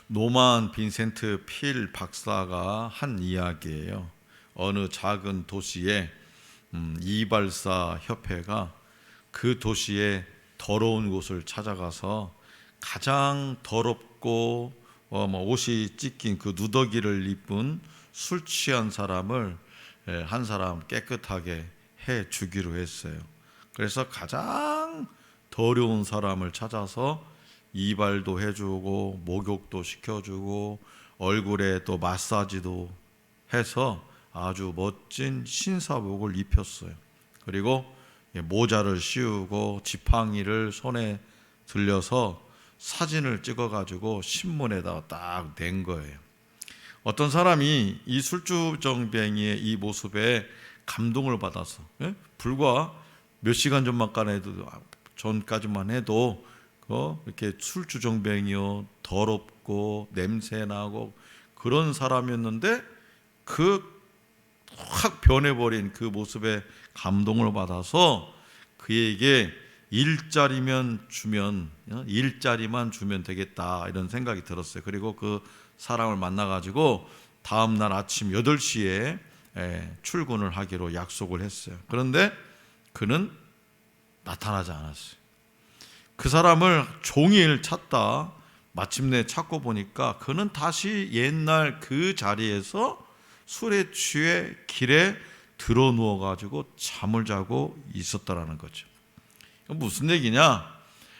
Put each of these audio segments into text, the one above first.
노만 빈센트 필 박사가 한 이야기예요. 어느 작은 도시에 이발사 협회가 그 도시의 더러운 곳을 찾아가서 가장 더럽고 옷이 찢긴 그 누더기를 입은 술 취한 사람을 한 사람 깨끗하게 해 주기로 했어요. 그래서 가장 더러운 사람을 찾아서 이발도 해주고 목욕도 시켜주고 얼굴에 또 마사지도 해서 아주 멋진 신사복을 입혔어요. 그리고 모자를 씌우고 지팡이를 손에 들려서 사진을 찍어가지고 신문에다가 딱 낸 거예요. 어떤 사람이 이 술주정뱅이의 이 모습에 감동을 받아서 불과 몇 시간 전까지만 해도 이렇게 술주정뱅이요 더럽고 냄새나고 그런 사람이었는데 확 변해버린 그 모습에 감동을 받아서 그에게 일자리만 주면 되겠다 이런 생각이 들었어요. 그리고 그 사람을 만나가지고 다음날 아침 8시에 출근을 하기로 약속을 했어요. 그런데 그는 나타나지 않았어요. 그 사람을 종일 찾다 마침내 찾고 보니까 그는 다시 옛날 그 자리에서 술에 취해 길에 들어 누워가지고 잠을 자고 있었다라는 거죠. 무슨 얘기냐?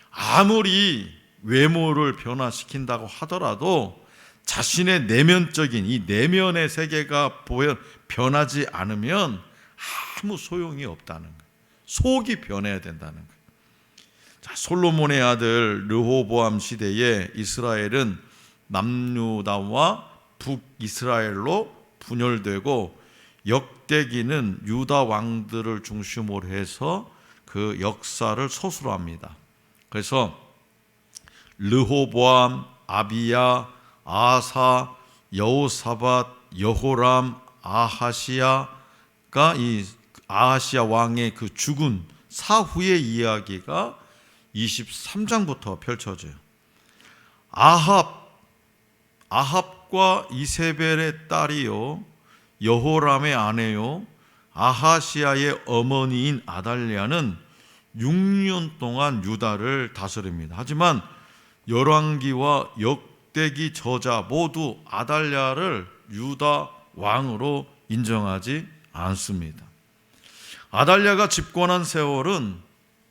아무리 외모를 변화시킨다고 하더라도 자신의 내면적인 이 내면의 세계가 변하지 않으면 아무 소용이 없다는 거예요. 속이 변해야 된다는 거예요. 솔로몬의 아들 르호보암 시대에 이스라엘은 남유다와 북이스라엘로 분열되고 역대기는 유다 왕들을 중심으로 해서 그 역사를 서술합니다. 그래서 르호보암, 아비야, 아사, 여호사밧, 여호람, 아하시야가 이 아하시야 왕의 그 죽은 사후의 이야기가 23장부터 펼쳐져요. 아합과 이세벨의 딸이요 여호람의 아내요 아하시야의 어머니인 아달랴는 6년 동안 유다를 다스립니다. 하지만 열왕기와 역대기 저자 모두 아달랴를 유다 왕으로 인정하지 않습니다. 아달랴가 집권한 세월은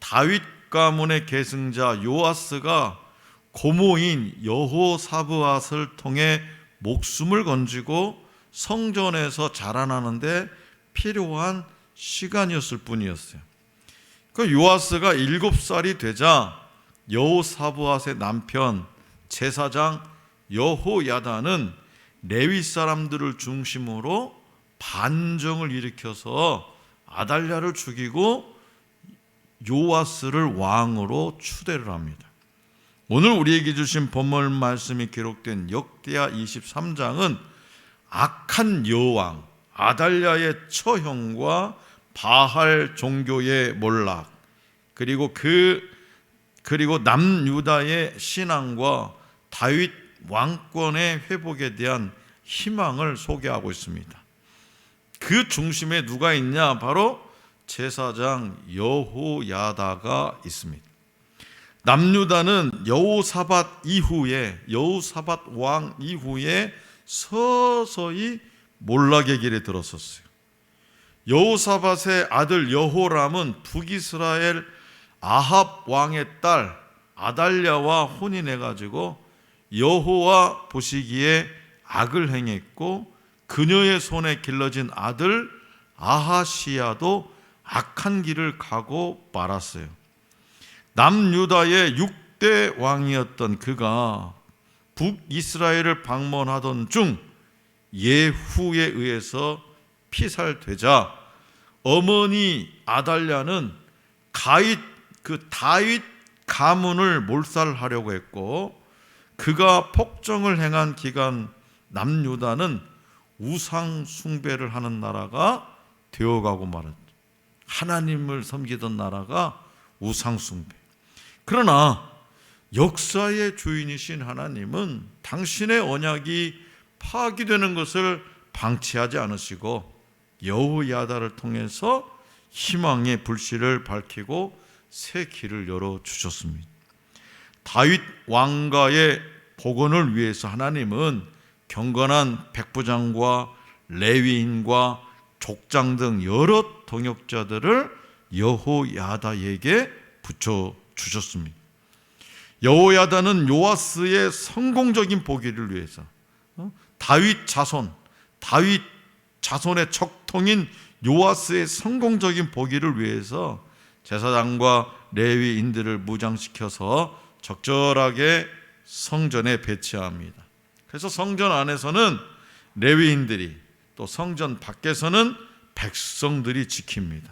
다윗 가문의 계승자 요아스가 고모인 여호사브앗을 통해 목숨을 건지고 성전에서 자라나는데 필요한 시간이었을 뿐이었어요. 그 요아스가 7살이 되자 여호사브앗의 남편 제사장 여호야다는 레위 사람들을 중심으로 반정을 일으켜서 아달랴를 죽이고 요아스를 왕으로 추대를 합니다. 오늘 우리에게 주신 본문 말씀이 기록된 역대하 23장은 악한 여왕 아달랴의 처형과 바할 종교의 몰락 그리고 남유다의 신앙과 다윗 왕권의 회복에 대한 희망을 소개하고 있습니다. 그 중심에 누가 있냐? 바로 제사장 여호야다가 있습니다. 남유다는 여호사밧 왕 이후에 서서히 몰락의 길에 들었었어요. 여호사밧의 아들 여호람은 북이스라엘 아합 왕의 딸 아달랴와 혼인해가지고 여호와 보시기에 악을 행했고 그녀의 손에 길러진 아들 아하시야도 악한 길을 가고 말았어요. 남유다의 6대 왕이었던 그가 북이스라엘을 방문하던 중 예후에 의해서 피살되자 어머니 아달랴는 다윗 가문을 몰살하려고 했고 그가 폭정을 행한 기간 남유다는 우상 숭배를 하는 나라가 되어가고 말았죠. 하나님을 섬기던 나라가 우상 숭배. 그러나 역사의 주인이신 하나님은 당신의 언약이 파기되는 것을 방치하지 않으시고 여호야다를 통해서 희망의 불씨를 밝히고 새 길을 열어주셨습니다. 다윗 왕가의 복원을 위해서 하나님은 경건한 백부장과 레위인과 족장 등 여러 동역자들을 여호야다에게 붙여주셨습니다. 여호야다는 요아스의 성공적인 보기를 위해서 다윗 자손의 척통인 요아스의 성공적인 보기를 위해서 제사장과 레위인들을 무장시켜서 적절하게 성전에 배치합니다. 그래서 성전 안에서는 레위인들이, 또 성전 밖에서는 백성들이 지킵니다.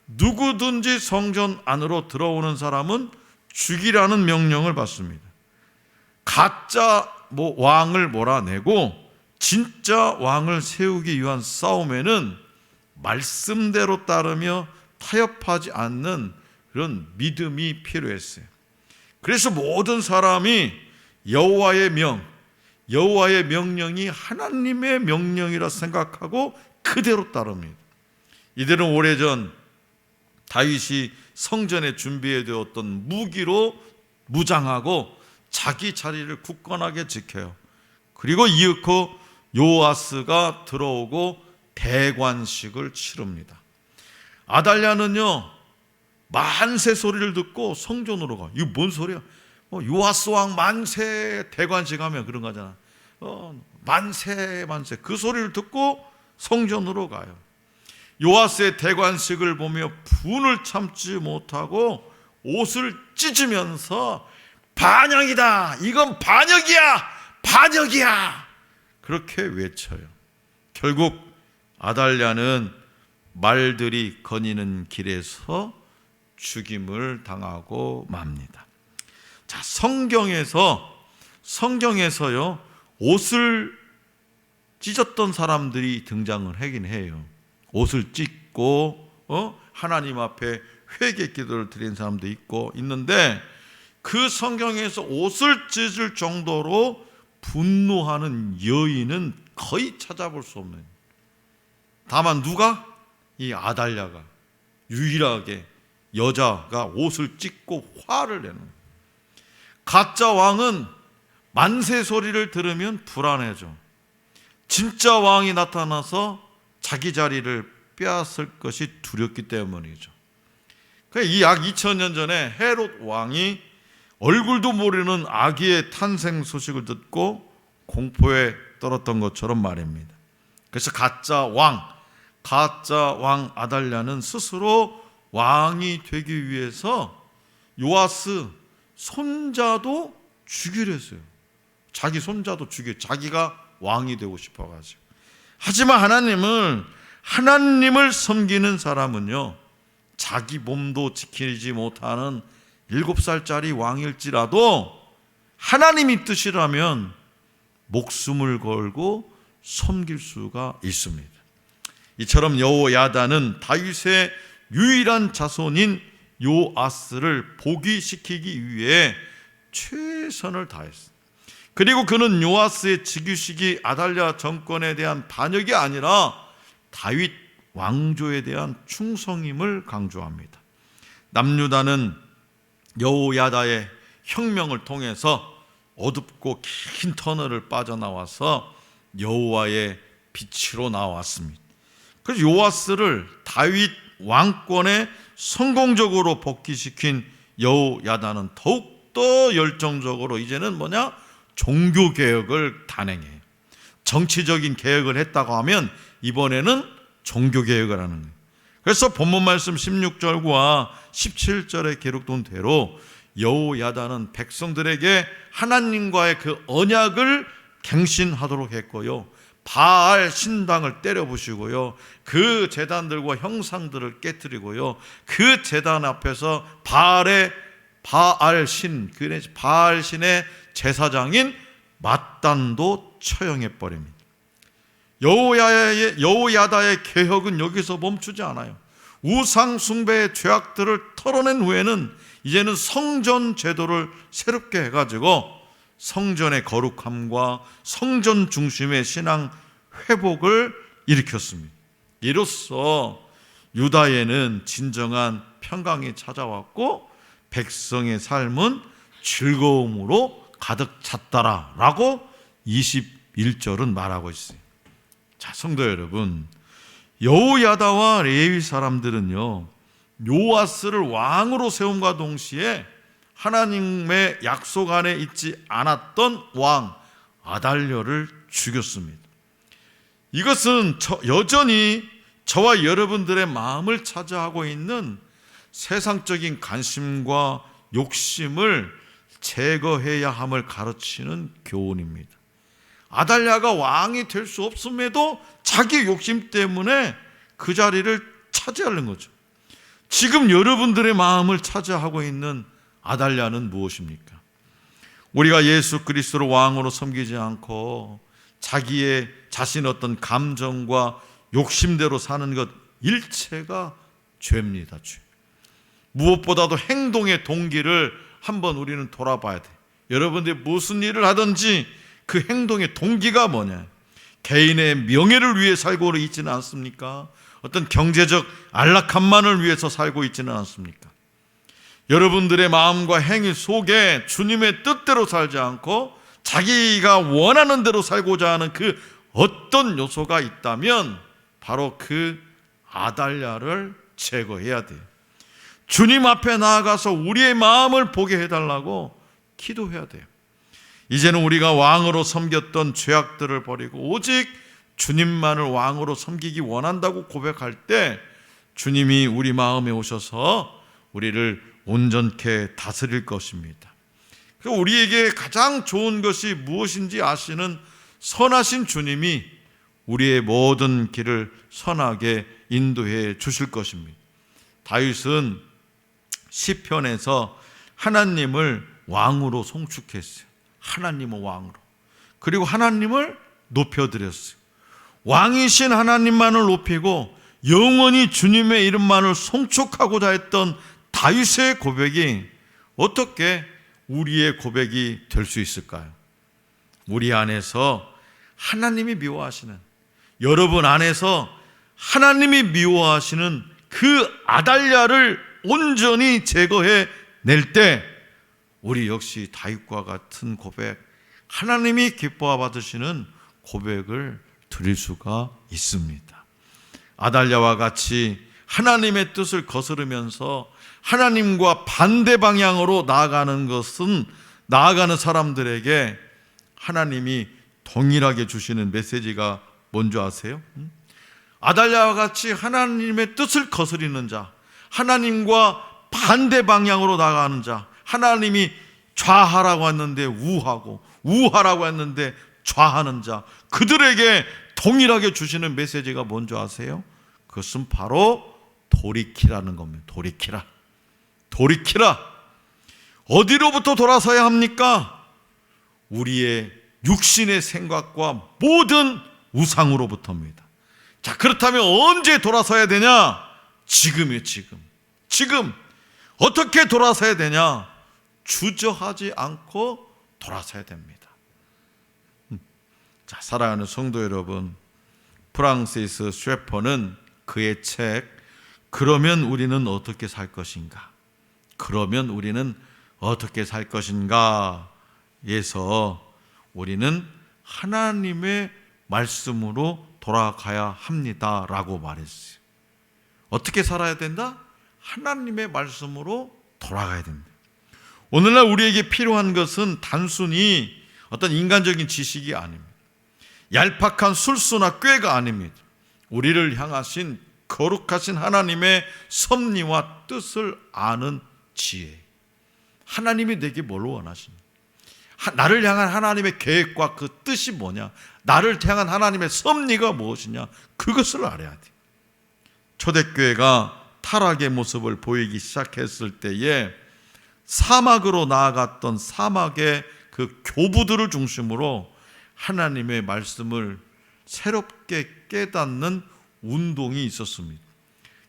누구든지 성전 안으로 들어오는 사람은 죽이라는 명령을 받습니다. 가짜 왕을 몰아내고 진짜 왕을 세우기 위한 싸움에는 말씀대로 따르며 타협하지 않는 그런 믿음이 필요했어요. 그래서 모든 사람이 여호와의 명령이 하나님의 명령이라 생각하고 그대로 따릅니다. 이들은 오래전 다윗이 성전에 준비해 두었던 무기로 무장하고 자기 자리를 굳건하게 지켜요. 그리고 이윽고 요아스가 들어오고 대관식을 치릅니다. 아달랴는요, 만세 소리를 듣고 성전으로 가. 이거 뭔 소리야? 요아스 왕 만세 대관식 하면 그런 거잖아. 만세 그 소리를 듣고 성전으로 가요. 요아스의 대관식을 보며 분을 참지 못하고 옷을 찢으면서 반역이다, 이건 반역이야 그렇게 외쳐요. 결국 아달랴는 말들이 거니는 길에서 죽임을 당하고 맙니다. 자, 성경에서요 옷을 찢었던 사람들이 등장을 하긴 해요. 옷을 찢고 하나님 앞에 회개 기도를 드린 사람도 있는데, 그 성경에서 옷을 찢을 정도로 분노하는 여인은 거의 찾아볼 수 없는. 다만 누가? 이 아달랴가 유일하게 여자가 옷을 찢고 화를 내는. 가짜 왕은 만세 소리를 들으면 불안해져. 진짜 왕이 나타나서 자기 자리를 빼앗을 것이 두렵기 때문이죠. 이 약 2000년 전에 헤롯 왕이 얼굴도 모르는 아기의 탄생 소식을 듣고 공포에 떨었던 것처럼 말입니다. 그래서 가짜 왕 아달랴는 스스로 왕이 되기 위해서 요아스 손자도 죽이려 했어요. 자기 손자도 자기가 왕이 되고 싶어가지고. 하지만 하나님을 섬기는 사람은요, 자기 몸도 지키지 못하는 7살짜리 왕일지라도 하나님이 뜻이라면 목숨을 걸고 섬길 수가 있습니다. 이처럼 여호야다는 다윗의 유일한 자손인 요아스를 복위시키기 위해 최선을 다했습니다. 그리고 그는 요아스의 즉위식이 아달랴 정권에 대한 반역이 아니라 다윗 왕조에 대한 충성임을 강조합니다. 남유다는 여호야다의 혁명을 통해서 어둡고 긴 터널을 빠져나와서 여호와의 빛으로 나왔습니다. 그래서 요아스를 다윗 왕권에 성공적으로 복귀시킨 여호야다는 더욱더 열정적으로 이제는 종교개혁을 단행해요. 정치적인 개혁을 했다고 하면 이번에는 종교개혁을 하는 거예요. 그래서 본문 말씀 16절과 17절에 기록된 대로 여호야다는 백성들에게 하나님과의 그 언약을 갱신하도록 했고요, 바알 신당을 때려부시고요, 그 제단들과 형상들을 깨뜨리고요, 그 제단 앞에서 바알 신의 제사장인 맏단도 처형해 버립니다. 여호야다의 개혁은 여기서 멈추지 않아요. 우상 숭배의 죄악들을 털어낸 후에는 이제는 성전 제도를 새롭게 해가지고 성전의 거룩함과 성전 중심의 신앙 회복을 일으켰습니다. 이로써 유다에는 진정한 평강이 찾아왔고 백성의 삶은 즐거움으로 가득 찼다라고 21절은 말하고 있어요. 자, 성도 여러분, 여호야다와 레위 사람들은요, 요아스를 왕으로 세움과 동시에 하나님의 약속 안에 있지 않았던 왕 아달랴를 죽였습니다. 이것은 여전히 저와 여러분들의 마음을 차지하고 있는 세상적인 관심과 욕심을 제거해야 함을 가르치는 교훈입니다. 아달랴가 왕이 될 수 없음에도 자기 욕심 때문에 그 자리를 차지하는 거죠. 지금 여러분들의 마음을 차지하고 있는 아달랴는 무엇입니까? 우리가 예수 그리스도를 왕으로 섬기지 않고 자기의 자신의 어떤 감정과 욕심대로 사는 것 일체가 죄입니다. 죄. 무엇보다도 행동의 동기를 한번 우리는 돌아봐야 돼요. 여러분들이 무슨 일을 하든지 그 행동의 동기가 뭐냐? 개인의 명예를 위해 살고 있지는 않습니까? 어떤 경제적 안락함만을 위해서 살고 있지는 않습니까? 여러분들의 마음과 행위 속에 주님의 뜻대로 살지 않고 자기가 원하는 대로 살고자 하는 그 어떤 요소가 있다면 바로 그 아달랴를 제거해야 돼요. 주님 앞에 나아가서 우리의 마음을 보게 해달라고 기도해야 돼요. 이제는 우리가 왕으로 섬겼던 죄악들을 버리고 오직 주님만을 왕으로 섬기기 원한다고 고백할 때 주님이 우리 마음에 오셔서 우리를 온전케 다스릴 것입니다. 우리에게 가장 좋은 것이 무엇인지 아시는 선하신 주님이 우리의 모든 길을 선하게 인도해 주실 것입니다. 다윗은 시편에서 하나님을 왕으로 송축했어요. 하나님은 왕으로. 그리고 하나님을 높여드렸어요. 왕이신 하나님만을 높이고 영원히 주님의 이름만을 송축하고자 했던 다윗의 고백이 어떻게 우리의 고백이 될 수 있을까요? 우리 안에서 하나님이 미워하시는, 여러분 안에서 하나님이 미워하시는 그 아달랴를 온전히 제거해 낼 때 우리 역시 다윗과 같은 고백, 하나님이 기뻐 받으시는 고백을 드릴 수가 있습니다. 아달랴와 같이 하나님의 뜻을 거스르면서 하나님과 반대 방향으로 나아가는 사람들에게 하나님이 동일하게 주시는 메시지가 뭔지 아세요? 아달랴와 같이 하나님의 뜻을 거스리는 자, 하나님과 반대 방향으로 나가는 자, 하나님이 좌하라고 했는데 우하고 우하라고 했는데 좌하는 자, 그들에게 동일하게 주시는 메시지가 뭔지 아세요? 그것은 바로 돌이키라는 겁니다. 돌이키라. 어디로부터 돌아서야 합니까? 우리의 육신의 생각과 모든 우상으로부터입니다. 자, 그렇다면 언제 돌아서야 되냐? 지금이에요. 지금 어떻게 돌아서야 되냐? 주저하지 않고 돌아서야 됩니다. 자, 사랑하는 성도 여러분, 프랑시스 셰퍼는 그의 책 그러면 우리는 어떻게 살 것인가? 에서 우리는 하나님의 말씀으로 돌아가야 합니다라고 말했어요. 어떻게 살아야 된다? 하나님의 말씀으로 돌아가야 된다. 오늘날 우리에게 필요한 것은 단순히 어떤 인간적인 지식이 아닙니다. 얄팍한 술수나 꾀가 아닙니다. 우리를 향하신 거룩하신 하나님의 섭리와 뜻을 아는 지혜. 하나님이 내게 뭘 원하십니까? 나를 향한 하나님의 계획과 그 뜻이 뭐냐? 나를 향한 하나님의 섭리가 무엇이냐? 그것을 알아야 돼. 초대교회가 타락의 모습을 보이기 시작했을 때에 사막으로 나아갔던 사막의 그 교부들을 중심으로 하나님의 말씀을 새롭게 깨닫는 운동이 있었습니다.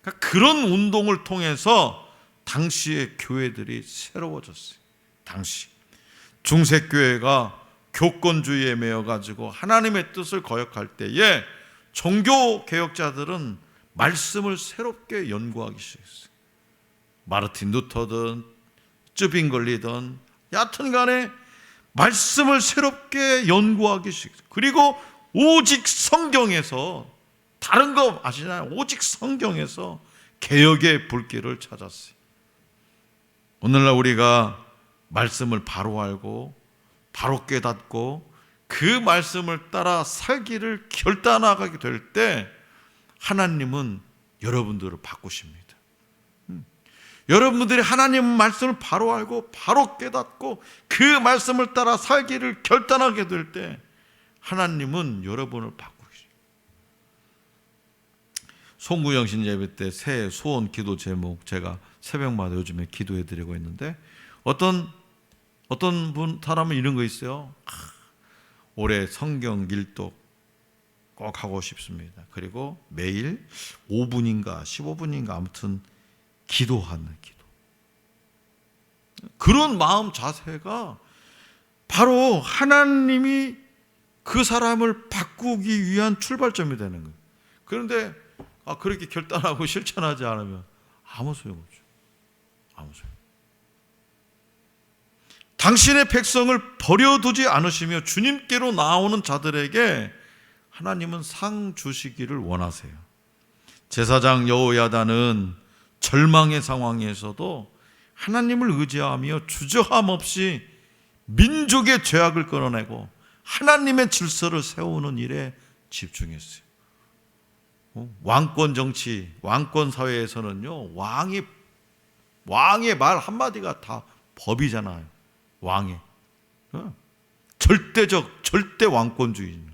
그러니까 그런 운동을 통해서 당시의 교회들이 새로워졌어요. 당시 중세교회가 교권주의에 매여가지고 하나님의 뜻을 거역할 때에 종교개혁자들은 말씀을 새롭게 연구하기 시작했어요. 마르틴 루터든 쯔빙글리든 여하튼 간에 말씀을 새롭게 연구하기 시작했어요. 그리고 오직 성경에서, 다른 거 아시나요? 오직 성경에서 개혁의 불길을 찾았어요. 오늘날 우리가 말씀을 바로 알고 바로 깨닫고 그 말씀을 따라 살기를 결단하게 될 때 하나님은 여러분들을 바꾸십니다. 여러분들이 하나님 말씀을 바로 알고 바로 깨닫고 그 말씀을 따라 살기를 결단하게 될 때 하나님은 여러분을 바꾸십니다. 송구영신 예배 때 새해 소원 기도 제목 제가 새벽마다 요즘에 기도해 드리고 있는데 어떤 사람은 이런 거 있어요. 올해 성경 일독 꼭 하고 싶습니다. 그리고 매일 5분인가 15분인가 아무튼 기도하는 기도. 그런 마음 자세가 바로 하나님이 그 사람을 바꾸기 위한 출발점이 되는 거예요. 그런데 그렇게 결단하고 실천하지 않으면 아무 소용없죠. 아무 소용. 당신의 백성을 버려두지 않으시며 주님께로 나오는 자들에게 하나님은 상 주시기를 원하세요. 제사장 여호야다는 절망의 상황에서도 하나님을 의지하며 주저함 없이 민족의 죄악을 끌어내고 하나님의 질서를 세우는 일에 집중했어요. 왕권 정치, 왕권 사회에서는요, 왕의 말 한마디가 다 법이잖아요. 왕의 절대 왕권주의입니다.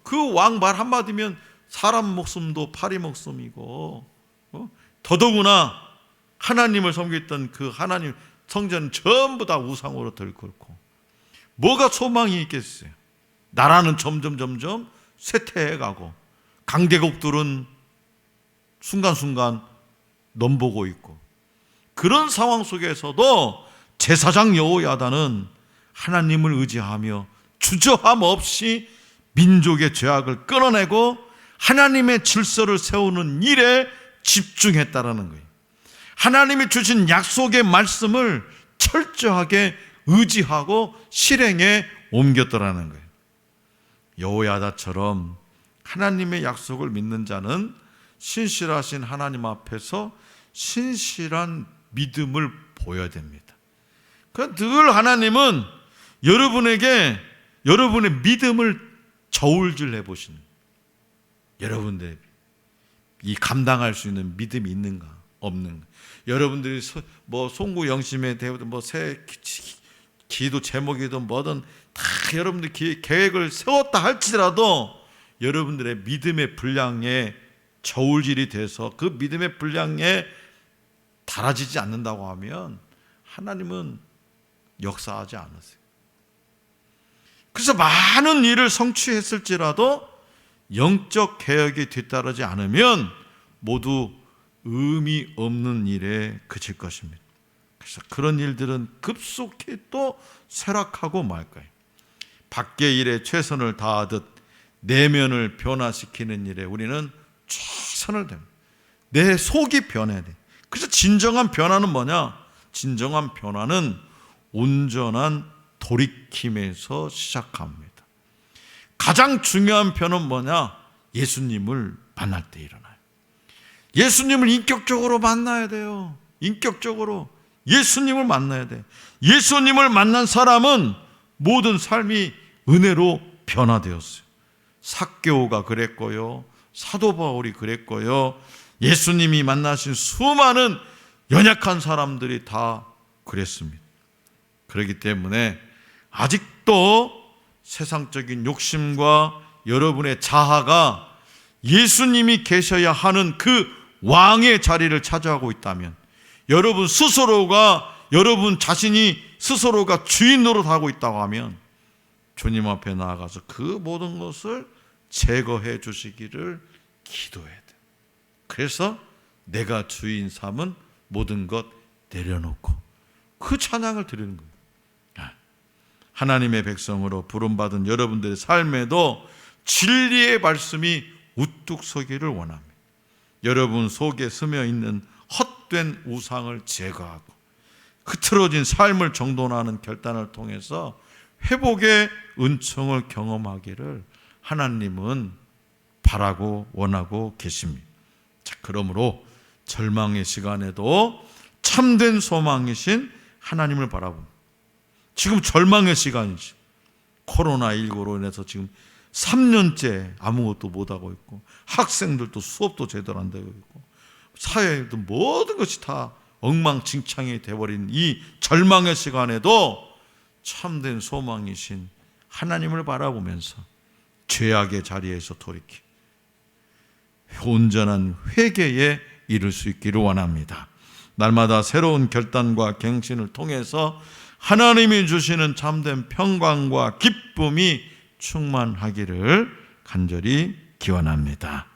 그 왕 말 한마디면 사람 목숨도 파리 목숨이고, 더더구나 하나님을 섬겼던 그 하나님 성전 전부 다 우상으로 들끓고 뭐가 소망이 있겠어요? 나라는 점점 쇠퇴해가고 강대국들은 순간순간 넘보고 있고, 그런 상황 속에서도 제사장 여호야다는 하나님을 의지하며 주저함 없이 민족의 죄악을 끊어내고 하나님의 질서를 세우는 일에 집중했다라는 거예요. 하나님이 주신 약속의 말씀을 철저하게 의지하고 실행에 옮겼더라는 거예요. 여호야다처럼 하나님의 약속을 믿는 자는 신실하신 하나님 앞에서 신실한 믿음을 보여야 됩니다. 늘 하나님은 여러분에게 여러분의 믿음을 저울질해 보시는, 여러분들 이 감당할 수 있는 믿음이 있는가 없는가, 여러분들이 송구 영심에 대해서 새 기도 제목이든 뭐든 다 여러분들 계획을 세웠다 할지라도 여러분들의 믿음의 분량에 저울질이 돼서 그 믿음의 분량에 달아지지 않는다고 하면 하나님은 역사하지 않으세요. 그래서 많은 일을 성취했을지라도 영적 개혁이 뒤따르지 않으면 모두 의미 없는 일에 그칠 것입니다. 그래서 그런 일들은 급속히 또 쇠락하고 말 거예요. 밖의 일에 최선을 다하듯 내면을 변화시키는 일에 우리는 최선을 다합니다. 내 속이 변해야 돼. 그래서 진정한 변화는 뭐냐? 진정한 변화는 온전한 돌이킴에서 시작합니다. 가장 중요한 변화는 뭐냐? 예수님을 만날 때 일어나요. 예수님을 인격적으로 만나야 돼요. 인격적으로 예수님을 만나야 돼. 예수님을 만난 사람은 모든 삶이 은혜로 변화되었어요. 삭개오가 그랬고요, 사도 바울이 그랬고요, 예수님이 만나신 수많은 연약한 사람들이 다 그랬습니다. 그렇기 때문에 아직도 세상적인 욕심과 여러분의 자아가 예수님이 계셔야 하는 그 왕의 자리를 차지하고 있다면, 여러분 스스로가, 여러분 자신이 스스로가 주인 노릇하고 있다고 하면 주님 앞에 나아가서 그 모든 것을 제거해 주시기를 기도해야 돼. 그래서 내가 주인 삼은 모든 것 내려놓고 그 찬양을 드리는 거예요. 하나님의 백성으로 부름받은 여러분들의 삶에도 진리의 말씀이 우뚝 서기를 원합니다. 여러분 속에 스며 있는 헛된 우상을 제거하고 흐트러진 삶을 정돈하는 결단을 통해서 회복의 은총을 경험하기를 하나님은 바라고 원하고 계십니다. 자, 그러므로 절망의 시간에도 참된 소망이신 하나님을 바라봅니다. 지금 절망의 시간이지. 코로나19로 인해서 지금 3년째 아무것도 못하고 있고 학생들도 수업도 제대로 안 되고 있고 사회에도 모든 것이 다 엉망진창이 되어버린 이 절망의 시간에도 참된 소망이신 하나님을 바라보면서 죄악의 자리에서 돌이키 온전한 회개에 이를 수 있기를 원합니다. 날마다 새로운 결단과 갱신을 통해서 하나님이 주시는 참된 평강과 기쁨이 충만하기를 간절히 기원합니다.